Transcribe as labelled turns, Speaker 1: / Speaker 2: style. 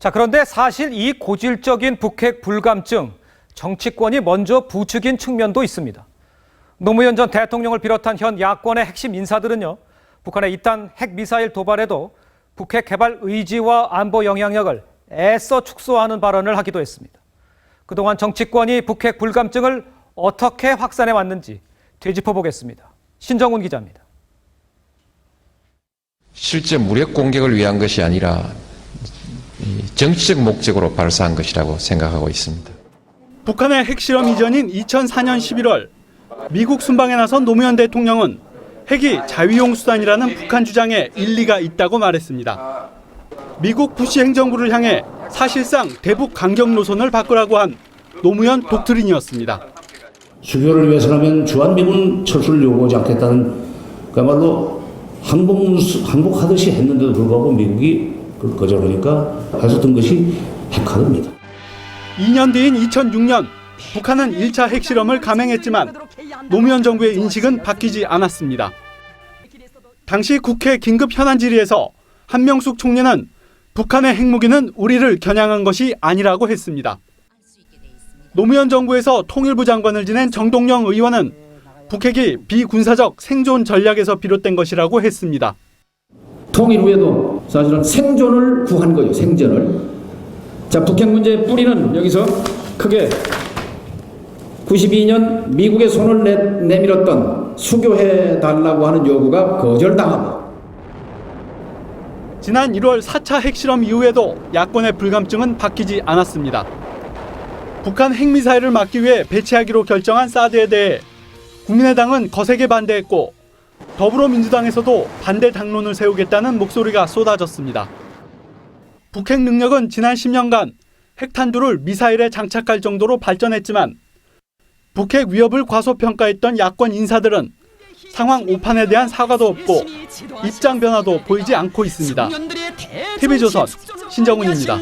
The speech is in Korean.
Speaker 1: 그런데 사실 이 고질적인 북핵 불감증, 정치권이 먼저 부추긴 측면도 있습니다. 노무현 전 대통령을 비롯한 현 야권의 핵심 인사들은요, 북한의 이딴 핵미사일 도발에도 북핵 개발 의지와 안보 영향력을 애써 축소하는 발언을 하기도 했습니다. 그동안 정치권이 북핵 불감증을 어떻게 확산해 왔는지 되짚어 보겠습니다. 신정훈 기자입니다.
Speaker 2: 실제 무력 공격을 위한 것이 아니라 정치적 목적으로 발사한 것이라고 생각하고 있습니다.
Speaker 3: 북한의 핵실험 이전인 2004년 11월 미국 순방에 나선 노무현 대통령은 핵이 자위용 수단이라는 북한 주장에 일리가 있다고 말했습니다. 미국 부시 행정부를 향해 사실상 대북 강경 노선을 바꾸라고 한 노무현 독트린이었습니다.
Speaker 4: 수교를 위해서라면 주한미군 철수를 요구하지 않겠다는 그야말로 항복하듯이 했는데도 불구하고 미국이 그걸 거절하니까 했었던 것이 핵카드입니다.
Speaker 3: 2년 뒤인 2006년 북한은 1차 핵실험을 감행했지만 노무현 정부의 인식은 바뀌지 않았습니다. 당시 국회 긴급 현안 질의에서 한명숙 총리는 북한의 핵무기는 우리를 겨냥한 것이 아니라고 했습니다. 노무현 정부에서 통일부 장관을 지낸 정동영 의원은 북핵이 비군사적 생존 전략에서 비롯된 것이라고 했습니다.
Speaker 5: 통일 후에도 사실은 생존을 구한 거예요. 생존을. 자, 북핵 문제의 뿌리는 여기서 크게 92년 미국의 손을 내밀었던 수교해달라고 하는 요구가 거절당하고
Speaker 3: 지난 1월 4차 핵실험 이후에도 야권의 불감증은 바뀌지 않았습니다. 북한 핵미사일을 막기 위해 배치하기로 결정한 사드에 대해 국민의당은 거세게 반대했고 더불어민주당에서도 반대 당론을 세우겠다는 목소리가 쏟아졌습니다. 북핵 능력은 지난 10년간 핵탄두를 미사일에 장착할 정도로 발전했지만 북핵 위협을 과소평가했던 야권 인사들은 상황 오판에 대한 사과도 없고 입장 변화도 보이지 않고 있습니다. TV조선 신정훈입니다.